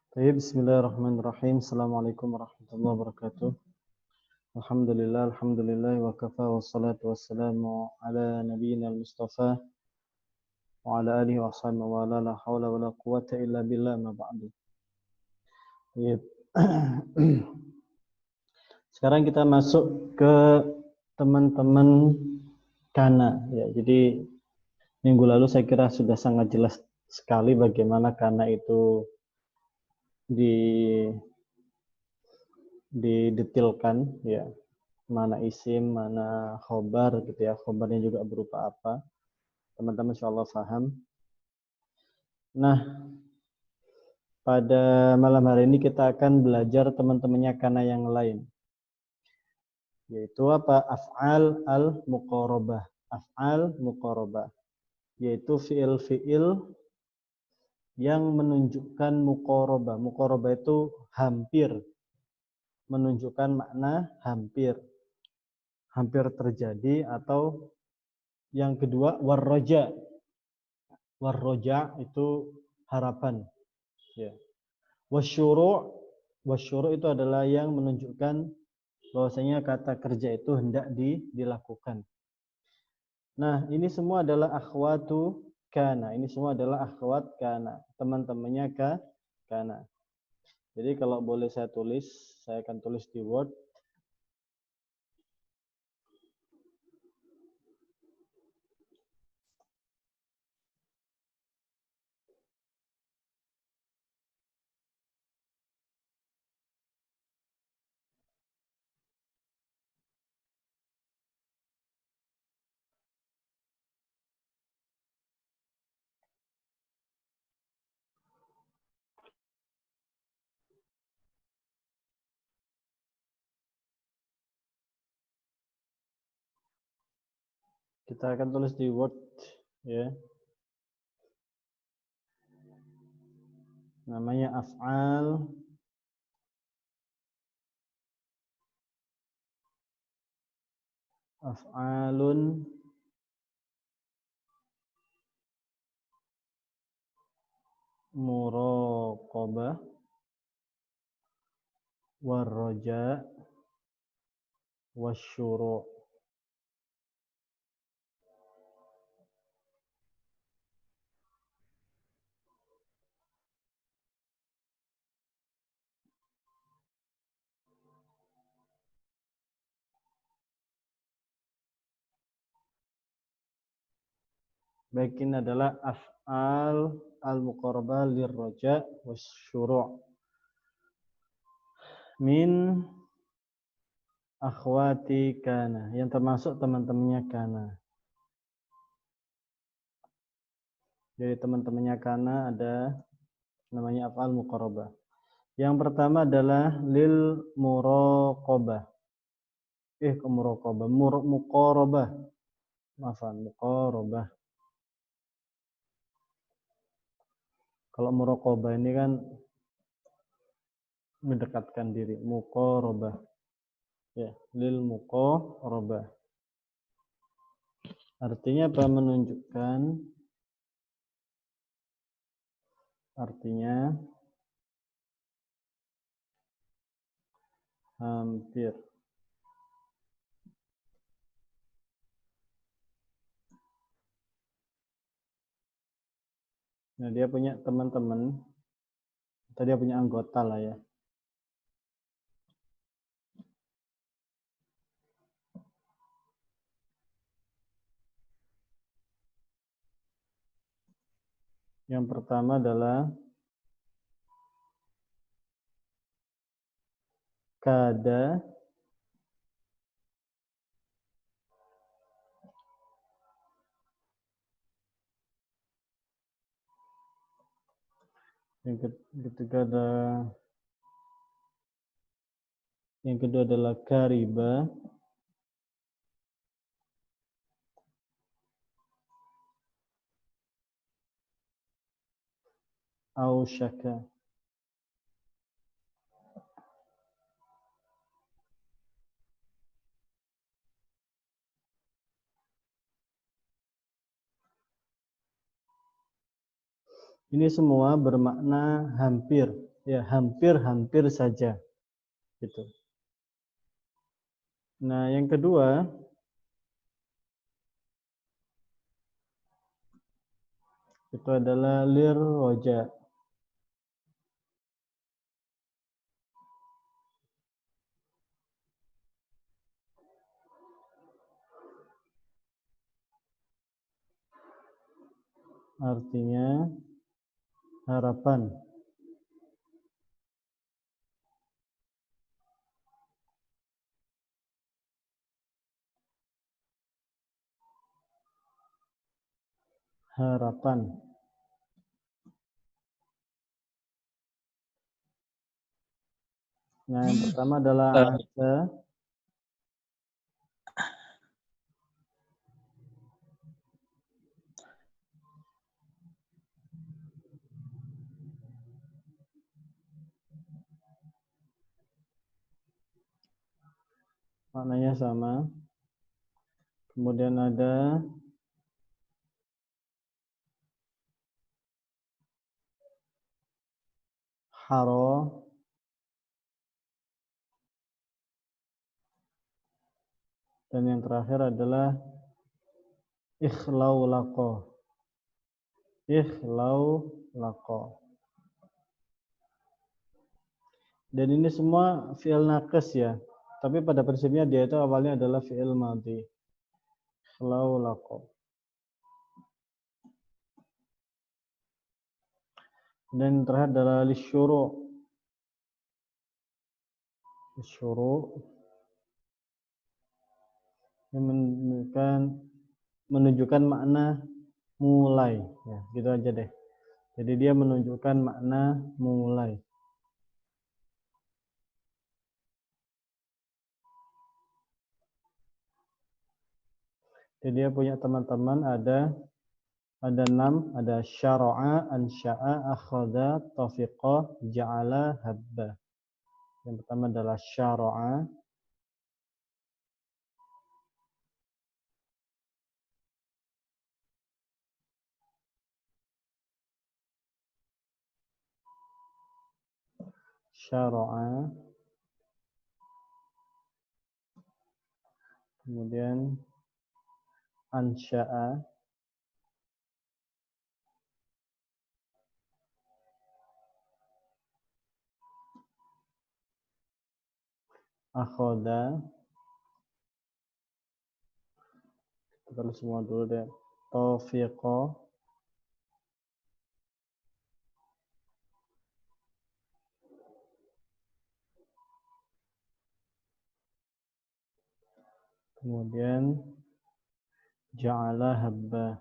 Bismillahirrahmanirrahim. Assalamualaikum warahmatullahi wabarakatuh. Alhamdulillah wa kafa wassalatu wassalamu ala nabiyyina al-mustafa wa ala alihi wa sahbihi wa la hawla wa la quwwata illa billah ma ba'du. Baik. Sekarang kita masuk ke teman-teman kana ya. Jadi minggu lalu saya kira sudah sangat jelas sekali bagaimana kana itu didetilkan ya, mana isim, mana khobar gitu ya, khobarnya juga berupa apa, teman-teman insyaallah paham. Nah, pada malam hari ini kita akan belajar teman-temannya kana yang lain, yaitu apa? Af'al al-muqarabah. Af'al muqarabah, yaitu fiil-fiil yang menunjukkan muqarabah. Muqarabah itu hampir, menunjukkan makna hampir terjadi, atau yang kedua warroja. Warroja itu harapan ya. Wasyuru' itu adalah yang menunjukkan bahwasanya kata kerja itu hendak dilakukan. Nah, ini semua adalah akhwatu kana. Ini semua adalah akhwat kana, teman-temannya kana. Jadi kalau boleh saya tulis, saya akan tulis di Word. Kita akan tulis di Word ya. Namanya af'alun muraqabah warroja wasyuru'. Baik, ini adalah af'al al-muqarabah lirroja wasyuru' min akhwati kana, yang termasuk teman-temannya kana. Jadi teman-temannya kana ada namanya af'al muqarabah. Yang pertama adalah lil muraqabah. Muqarabah. Maafan, muqarabah. Kalau muraqabah ini kan mendekatkan diri, muqarabah. Ya, lil muqarabah. Artinya apa? Menunjukkan, artinya hampir. Nah, dia punya teman-teman, atau dia punya anggota lah ya. Yang pertama adalah kada. Yang kedua adalah kariba. Ausyaka. Ini semua bermakna hampir Ya, hampir-hampir saja. Gitu. Nah, yang kedua, itu adalah lir roja. Artinya harapan. Harapan. Nah, yang pertama adalah asa. Maknanya sama. Kemudian ada haro. Dan yang terakhir adalah ikhlau laqo. Ikhlau laqo. Dan ini semua fi'il naqis ya. Tapi pada prinsipnya dia itu awalnya adalah fi'il madhi. Ikhlau laqo. Dan yang terakhir adalah lisyuru'. Lisyuru' yang menunjukkan makna mulai. Ya, gitu aja deh. Jadi dia menunjukkan makna mulai. Jadi dia punya teman-teman ada 6, ada syara'a, ansya'a, akhadha, tafiqa, ja'ala, habba. Yang pertama adalah syara'a. Syara'a. Kemudian ansya'a. Akhadha. Kita tulis semua dulu deh. Tafiqa. Kemudian ja'ala habba.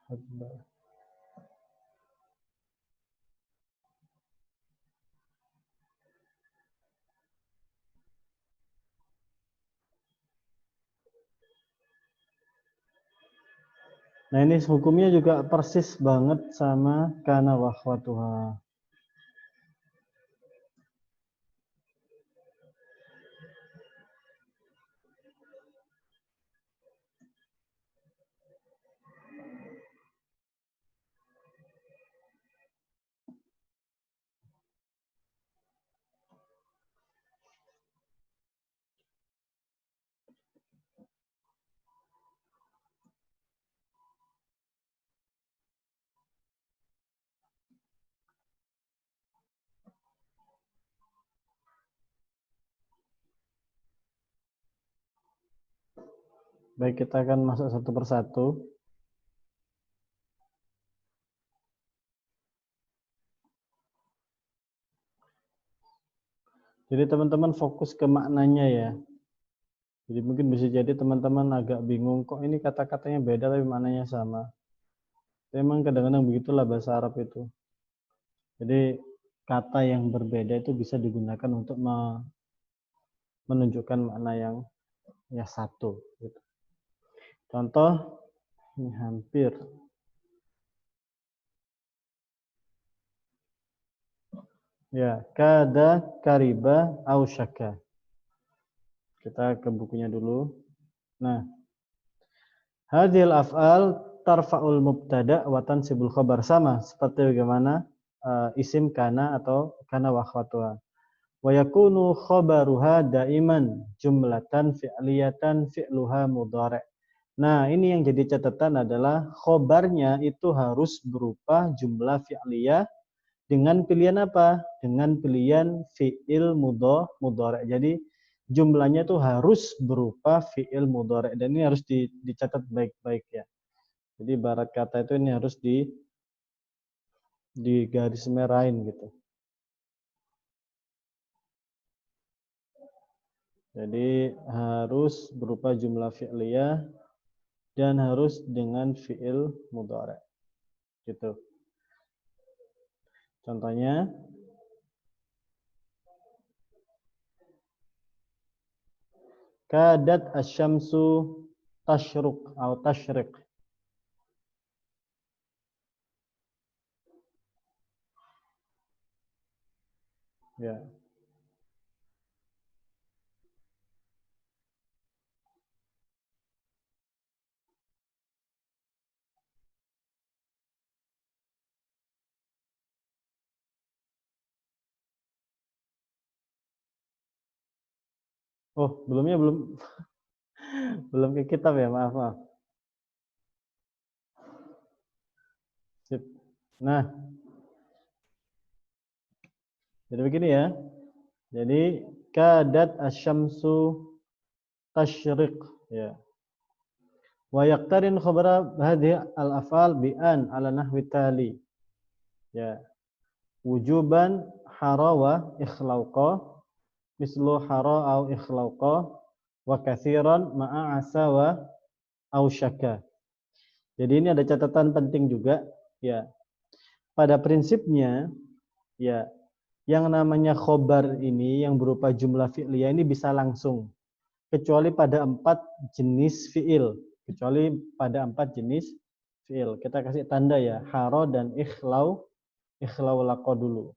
Habba. Nah, ini hukumnya juga persis banget sama kana wa akhwatuha. Baik, kita akan masuk satu persatu. Jadi teman-teman fokus ke maknanya ya. Jadi mungkin bisa jadi teman-teman agak bingung, kok ini kata-katanya beda tapi maknanya sama. Memang kadang-kadang begitulah bahasa Arab itu. Jadi kata yang berbeda itu bisa digunakan untuk menunjukkan makna yang satu. Gitu. Contoh, ini hampir. Ya, kada, kariba, ausyaka. Kita ke bukunya dulu. Nah, Hadhil af'al tarfa'ul mubtada wa tansibul khabar, sama seperti bagaimana isim kana atau kana wa akhwatuha. Wa yakunu khabaruha daiman jumlatan fi'liyatan fi'luha mudhari'. Nah, ini yang jadi catatan adalah khobarnya itu harus berupa jumlah fi'liyah dengan pilihan apa? Dengan pilihan fi'il mudhari'. Jadi jumlahnya itu harus berupa fi'il mudhari', dan ini harus dicatat baik-baik ya. Jadi ibarat kata itu ini harus di garis merahin gitu. Jadi harus berupa jumlah fi'liyah dan harus dengan fi'il mudhari'. Gitu. Contohnya kadat asyamsu tashruk atau tashriq. Ya. Oh, belum belum ke kitab ya, maaf maaf. Sip. Nah, jadi begini ya. Jadi kadat asyamsu tashriq ya. Wa yaqtarin khabara hadhihi al-af'al bi an ala nahwi tali. Ya. Wujuban hara wa ikhlauqa mislu hara au ikhlauqa wa katsiran ma'a asa wa ausyaka. Jadi ini ada catatan penting juga ya. Pada prinsipnya ya, yang namanya khobar ini yang berupa jumlah fi'liyah ini bisa langsung kecuali pada 4 jenis fi'il. Kecuali pada 4 jenis fi'il. Kita kasih tanda ya, hara dan ikhlau laqo dulu.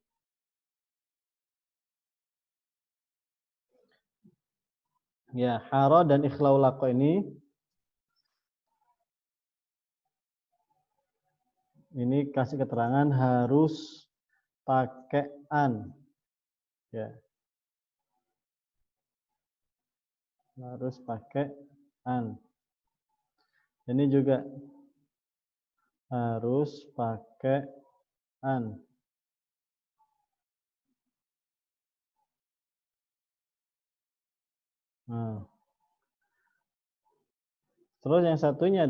Ya, hara dan ikhlau laqo ini kasih keterangan harus pakai an. Ya. Harus pakai an. Ini juga harus pakai an. Nah. Terus yang satunya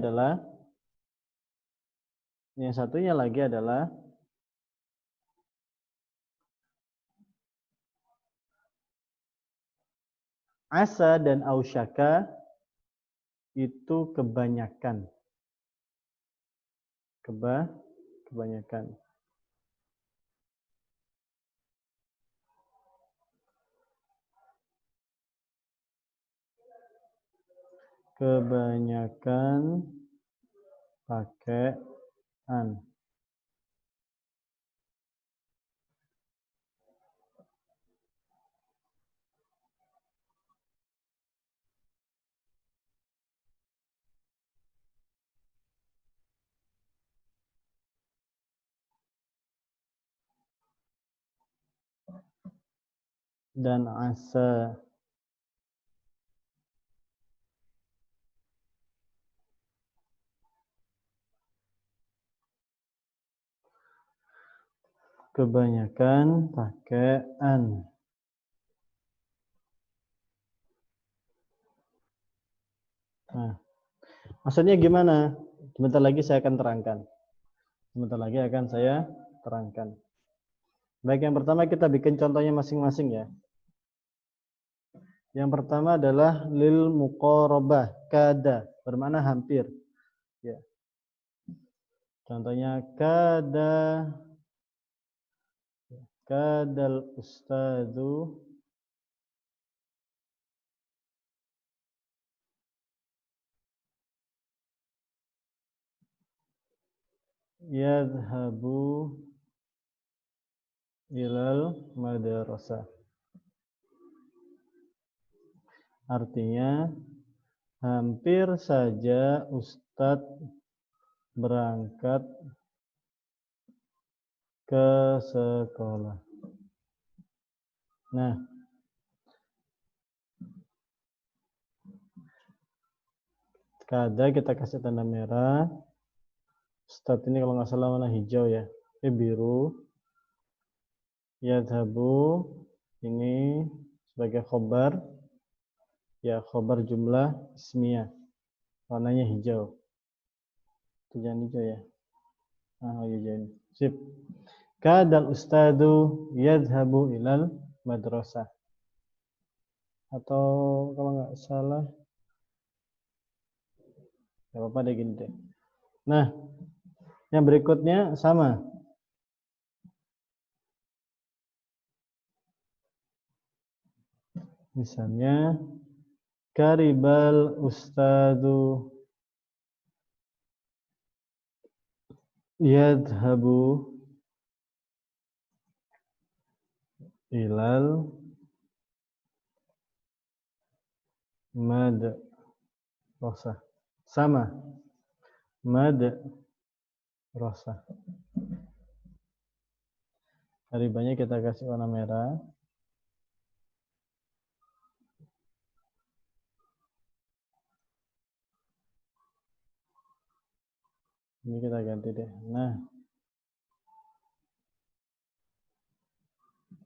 lagi adalah asa dan ausyaka itu kebanyakan. Kebanyakan. Kebanyakan pakai an. Dan asa. Kebanyakan pakai an. Nah, maksudnya gimana? Sebentar lagi saya akan terangkan. Baik, yang pertama kita bikin contohnya masing-masing ya. Yang pertama adalah lil muqarabah, kada, bermakna hampir. Ya. Contohnya kadal ustadu yadhabu ilal madrasah. Artinya Hampir saja Ustadz berangkat ke sekolah. Nah, kada kita kasih tanda merah. Ustadz ini kalau nggak salah warna hijau ya. Biru. Yadhabu ini sebagai khobar. Ya, khobar jumlah ismiyah. Warnanya hijau. Itu jangan hijau ya. Oh iya jangan. Sip. Kadal ustadu yadhabu ilal madrasah. Atau kalau nggak salah, nggak apa-apa deh gini deh. Nah, yang berikutnya sama. Misalnya, karibal ustadu yadhabu ilal madrasah. Sama. Madrasah. Karibanya kita kasih warna merah. Ini kita ganti deh.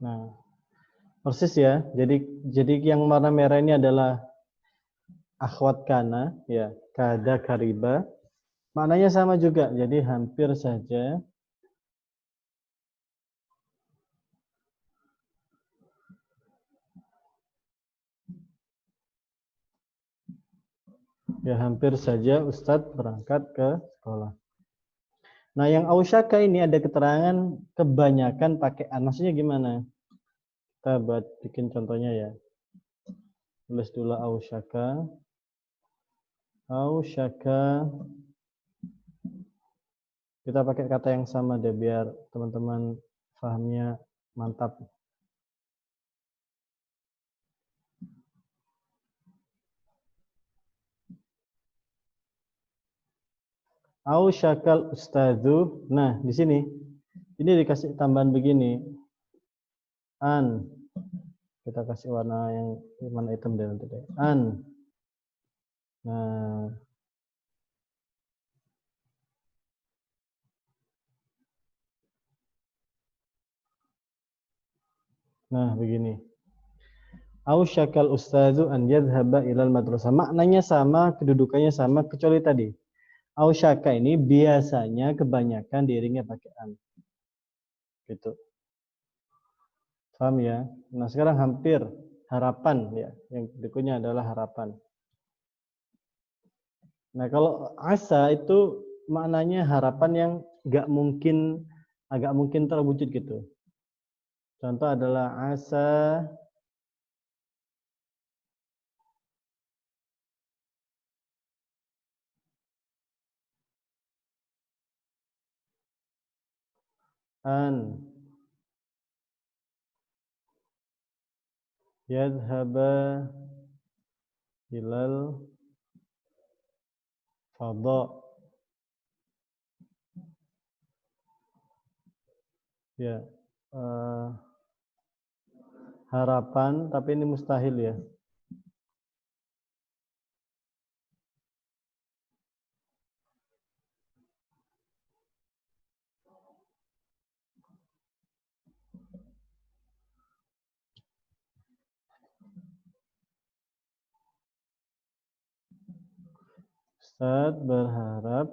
Nah, persis ya. Jadi yang warna merah ini adalah akhwat kana, ya, kada kariba. Maknanya sama juga. Jadi hampir saja. Ya, hampir saja Ustadz berangkat ke sekolah. Nah, yang ausyaka ini ada keterangan kebanyakan pakai an. Maksudnya gimana? Kita buat bikin contohnya ya. Tulis dulu ausyaka. Ausyaka. Kita pakai kata yang sama deh biar teman-teman pahamnya mantap. Ausyakal ustadzu. Nah, di sini ini dikasih tambahan begini. An. Kita kasih warna yang warna hitam deh nanti deh. An. Nah, begini. Ausyakal ustadzu an yadhhaba ilal madrasah. Maknanya sama, kedudukannya sama kecuali tadi. Ausyaka ini biasanya kebanyakan diiringnya pakai an. Gitu. Paham ya? Nah, sekarang hampir harapan ya. Yang berikutnya adalah harapan. Nah, kalau asa itu maknanya harapan yang agak mungkin terwujud gitu. Contoh adalah asa an yadhhaba ilal fadha. Ya. Harapan, tapi ini mustahil ya. Ustaz berharap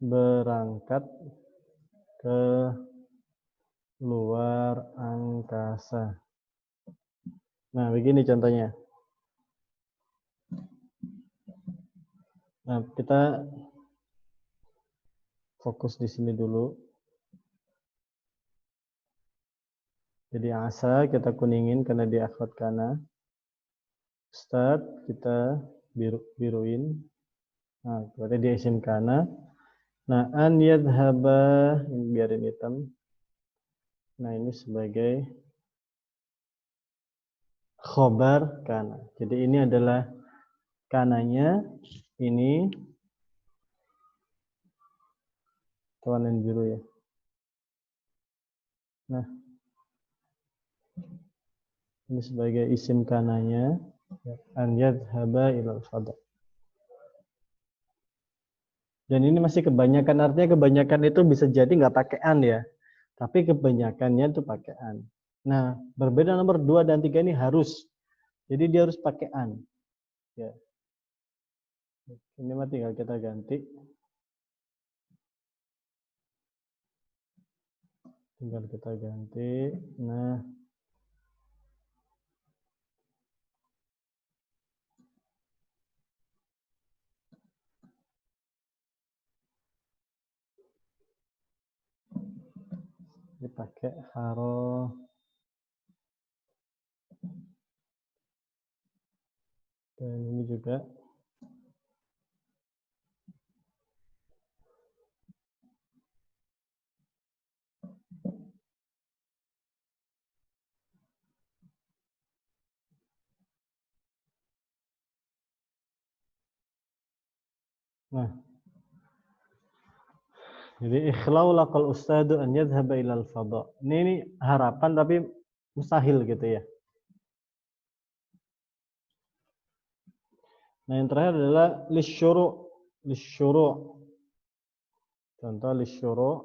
berangkat ke luar angkasa. Nah, begini contohnya. Nah, kita fokus di sini dulu. Jadi asa kita kuningin karena dia akhwat kana. Ustaz kita biruin. Nah, berarti dia isim kana. Nah, an yadhhaba, biarin hitam. Nah, ini sebagai khobar kana. Jadi ini adalah kananya, ini warna biru ya. Nah, ini sebagai isim kananya, an yadhhaba ilal fada. Dan ini masih kebanyakan, artinya kebanyakan itu bisa jadi nggak pakai an ya. Tapi kebanyakannya itu pakai an. Nah, berbeda nomor 2 dan 3 ini harus. Jadi dia harus pakai an. Ya. Ini mah tinggal kita ganti. Tinggal kita ganti. Nah, dipakai haro. Dan ini juga. Nah, jadi ikhlau laqal ustadu an yadhhaba ilal fada. Ini harapan tapi mustahil gitu ya. Nah, yang terakhir adalah lisyuru'. Lisyuru'. Contoh lisyuru'.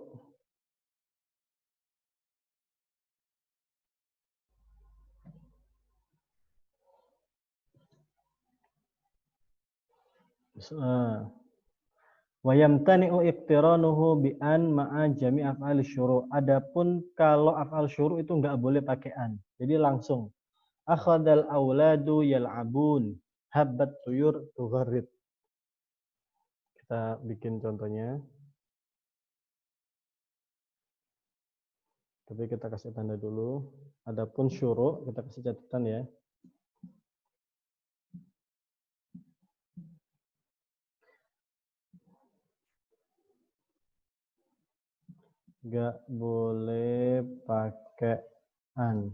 Wa yamtani'u iqtiranuhu bi an ma'a jami' af'al syuru'. Adapun kalau af'al syuru' itu enggak boleh pakai an. Jadi langsung akhadal auladu yal'abun, habbat tuyur tugharrid. Kita bikin contohnya. Tapi kita kasih tanda dulu. Adapun syuru' kita kasih catatan ya. Enggak boleh pakai an.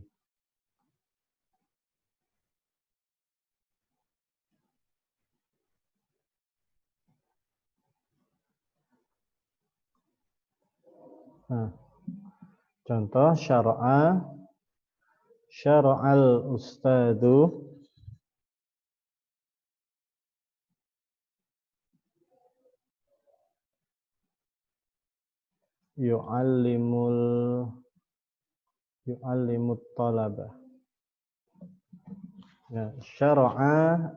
Nah, contoh syara'al ustadu yu'allimut talabah. Ya, syara'a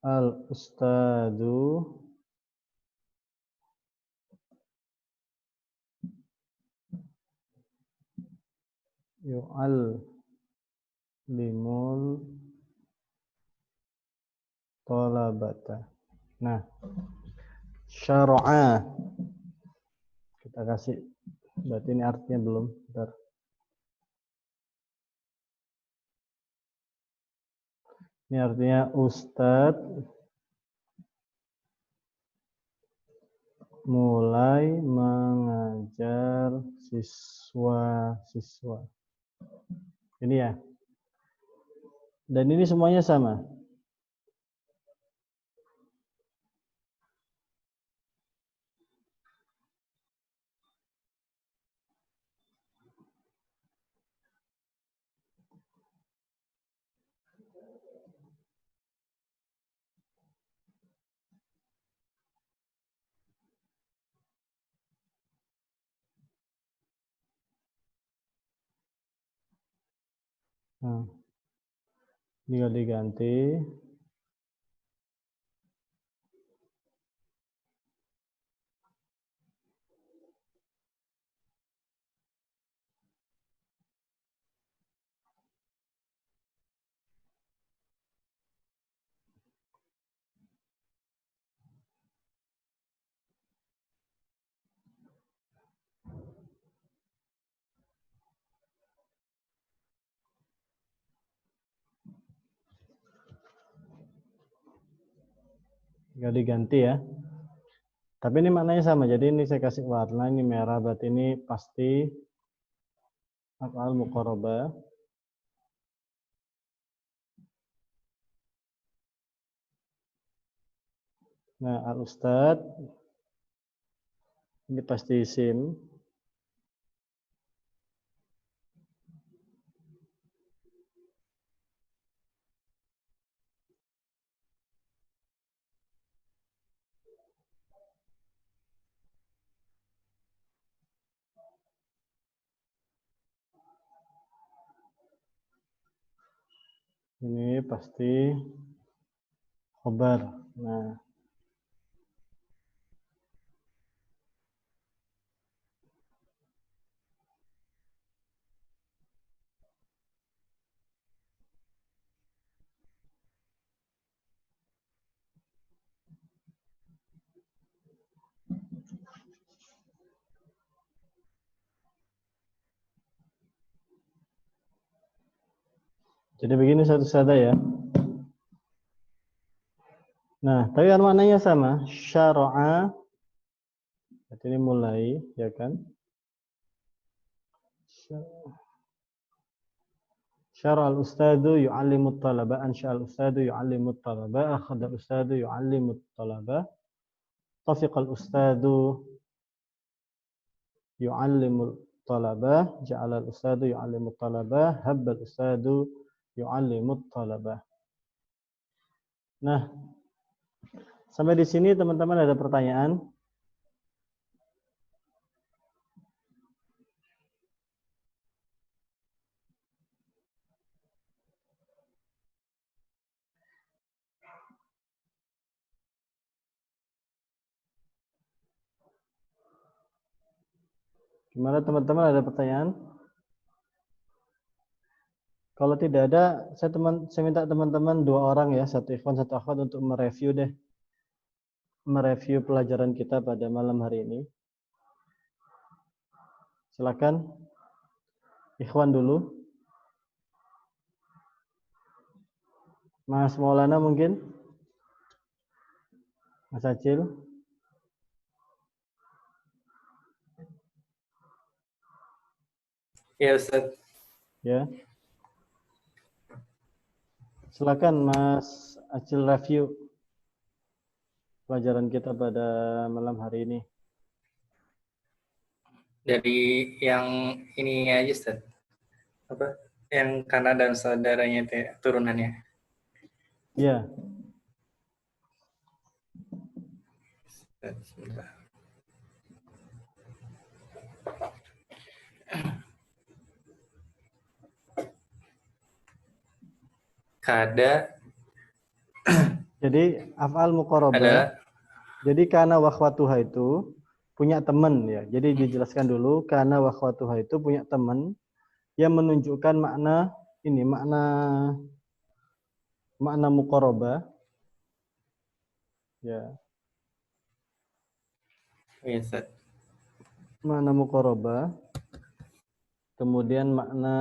al ustadu yu'allimul talabata. Nah, syara'a kita kasih, berarti ini artinya belum. Bentar. Ini artinya Ustadz mulai mengajar siswa-siswa. Ini ya. Dan ini semuanya sama. Nah, tinggal diganti. Tinggal diganti ya. Tapi ini maknanya sama. Jadi ini saya kasih warna, ini merah, berarti ini pasti af'al muqarabah. Nah, al-ustad ini pasti isim. Ini pasti khobar. Nah, jadi begini satu sada ya. Nah, tapi kan maknanya sama. Syara'a, berarti ini mulai, ya kan? Syara al-ustadu yu'allimut talaba, ansha al-ustadu yu'allimut talaba, akhada al-ustadu yu'allimut talaba, tafiqa al-ustadu yu'allimul talaba, ja'ala al-ustadu yu'allimut talaba, habba al-ustadu yu'allimut talaba. Nah, sampai di sini teman-teman ada pertanyaan? Gimana teman-teman, ada pertanyaan? Kalau tidak ada, saya minta teman-teman 2 orang ya, 1 ikhwan, 1 akhwat untuk mereview deh. Mereview pelajaran kita pada malam hari ini. Silakan. Ikhwan dulu. Mas Maulana mungkin? Mas Acil? Ya, Ustaz. Ya. Silakan Mas Acil review pelajaran kita pada malam hari ini. Dari yang ini aja, Ustaz. Apa? Yang Kana dan saudaranya itu ya, turunannya. Ya. Sebentar. Kada. Jadi af'al muqarabah. Jadi kana wa akhwatuha itu punya teman ya. Jadi dijelaskan dulu, kana wa akhwatuha itu punya teman yang menunjukkan makna ini, makna muqarabah. Ya. Ya, Ustaz. Makna muqarabah. Kemudian makna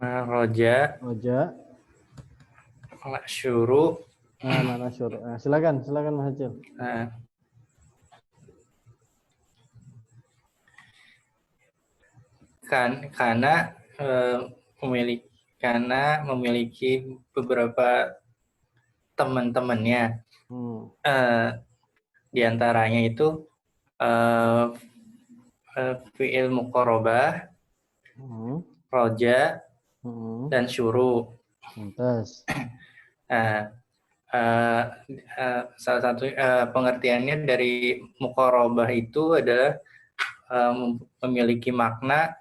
Roja. Syuru. Nah, makna syuru. Nah, silakan Mas Acil. Nah, karena memiliki beberapa teman-temannya. Di antaranya itu fi'il muqarabah, roja, dan syuru. Salah satu pengertiannya dari muqarabah itu adalah memiliki makna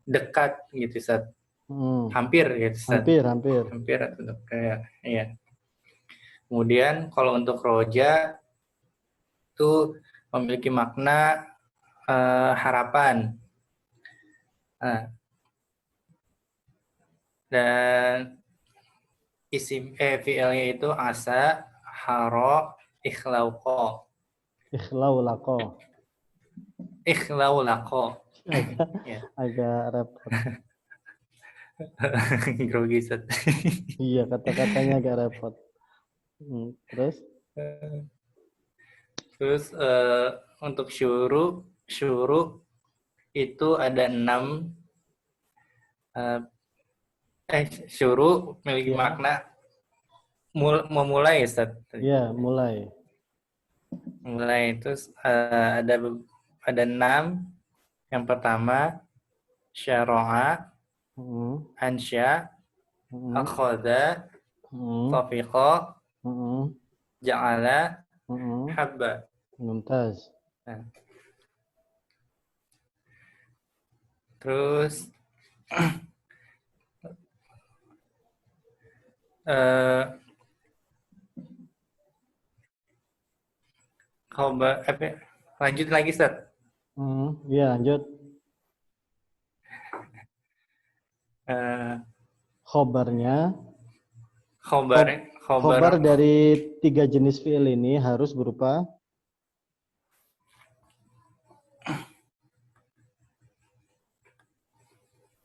dekat gitu, Ustaz. Hampir gitu, Ustaz. Hampir atau kayak ya. Kemudian kalau untuk roja itu memiliki makna harapan. Dan isim fi'ilnya itu asa, haro, ikhlauqo. Ikhlaulaqo. Agak repot. Grogi, Ustaz. Iya, kata-katanya agak repot. Terus? Terus untuk syuru itu ada 6. Syuru memiliki Ya, makna memulai, Ustaz. ya, mulai. Mulai. Terus ada 6. Yang pertama syara'a, Hmm, ansya, hmm, akhadha, hmm, tafiqa, hmm, ja'ala, hmm. habba. Mumtaz. Nah, terus eh lanjut lagi, Ustaz. Ya, lanjut. Eh Khobarnya, khobar khob, khobar khobar dari 3 jenis fi'il ini harus berupa,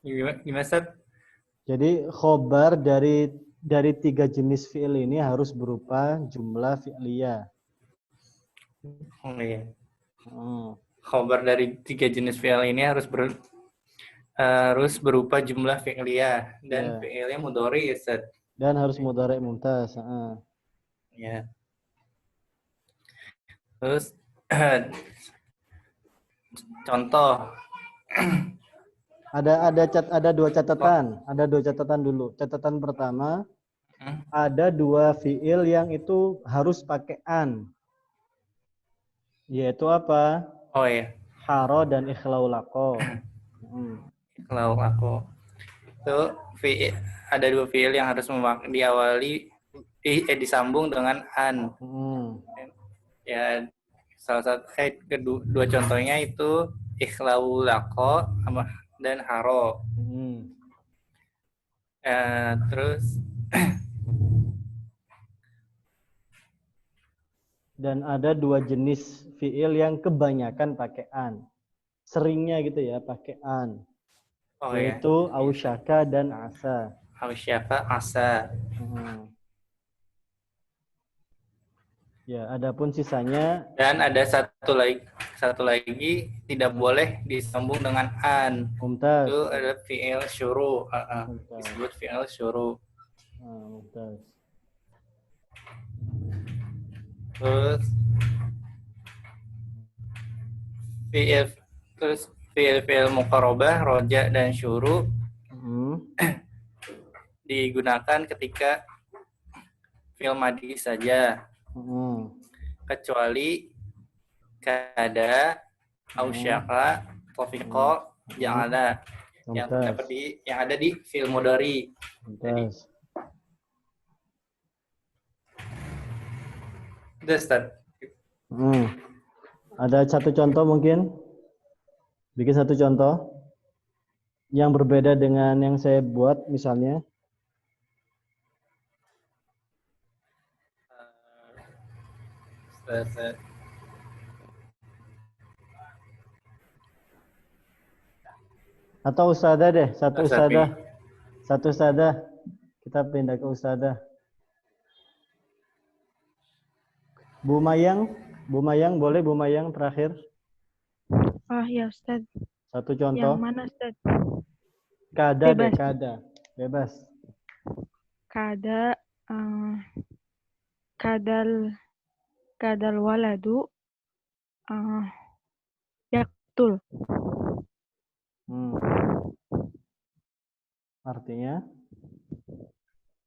gimana, Ustaz? jadi khobar dari 3 jenis fi'il ini harus berupa jumlah fi'liyah. Oh, iya. Hmm. Khobar dari 3 jenis fi'il ini harus berupa jumlah fi'liyah dan Ya, fi'ilnya mudhari, Ustaz. dan harus mudhari' mumtaz. Ya. Terus contoh Ada dua catatan dulu. Catatan pertama, ada 2 fi'il yang itu harus pakai an. Yaitu apa? oh ya, Haro dan ikhlaulako. kalau aku tuh ada 2 fi'il yang harus diawali disambung dengan an. Ya, salah satu kedua contohnya itu ikhlaulako dan haro. Terus Dan ada 2 jenis fi'il yang kebanyakan pakai an. Seringnya gitu ya, pakai an. oh ya, Yaitu ausyaka dan asa. Ausyafa asa. Ya, adapun sisanya, Dan ada satu lagi tidak boleh disambung dengan an. mumtaz. Itu ada fi'il syuru. Mumtaz. Disebut fi'il syuru. Mumtaz. Terus fi'il muqarabah, roja dan syuru digunakan ketika fi'il madhi saja. Kecuali kada, ausyaka, tafiqa, ja'ala yang ada di fi'il mudhari. Udah, Ustaz. Ada satu contoh mungkin? Bikin satu contoh yang berbeda dengan yang saya buat misalnya. Atau ustadzah deh, satu ustadzah. Kita pindah ke ustadzah. Bu Mayang boleh Bu Mayang terakhir? Oh ya Ustaz. Satu contoh. Yang mana Ustaz? Kada deh, kada. Bebas. Kada, kadal waladu, yaktul.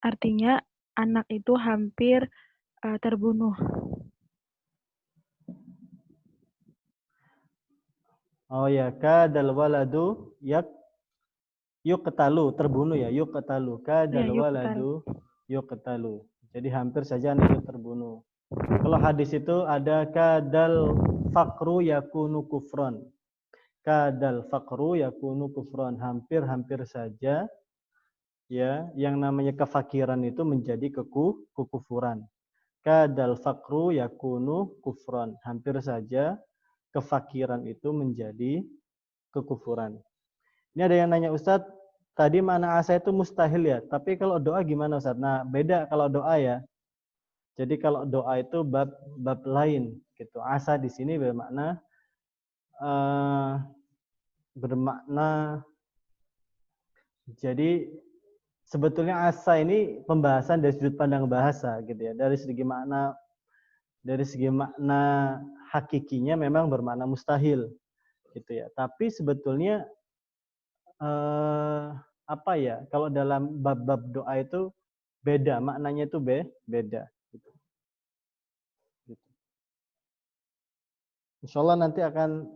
Artinya anak itu hampir terbunuh. Oh ya, kadal waladu yuqtalu, terbunuh ya, yuqtalu. Kadal waladu yuqtalu. Jadi hampir saja anak itu terbunuh. Kalau hadis itu ada kadal faqru yakunu kufran. Kadal faqru yakunu kufran. Hampir saja ya, yang namanya kefakiran itu menjadi kekufuran. Kadal faqru yakunu kufran. Hampir saja kefakiran itu menjadi kekufuran. Ini ada yang nanya, Ustadz, tadi mana asa itu mustahil ya, tapi kalau doa gimana Ustadz? Nah, beda kalau doa ya. Jadi kalau doa itu bab lain. Gitu. Asa di sini bermakna jadi sebetulnya asa ini pembahasan dari sudut pandang bahasa gitu ya. Dari segi makna hakikinya memang bermakna mustahil gitu ya. Tapi sebetulnya apa ya? Kalau dalam bab-bab doa itu beda, maknanya itu beda. Gitu. Insya Allah nanti akan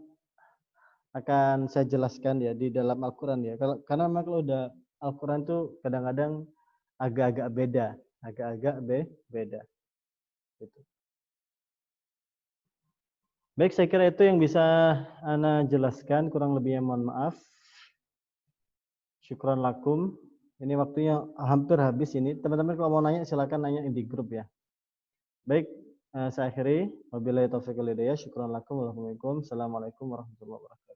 saya jelaskan ya di dalam Al-Quran ya. Karena memang kalau udah Al-Quran tuh kadang-kadang agak-agak beda, beda. Gitu. Baik, saya kira itu yang bisa Ana jelaskan. Kurang lebihnya mohon maaf. Syukran lakum. Ini waktunya hampir habis ini. Teman-teman kalau mau nanya silakan nanya di grup ya. Baik, saya akhiri. Wabillahi taufiq wal hidayah. Syukran lakum. Assalamualaikum warahmatullahi wabarakatuh.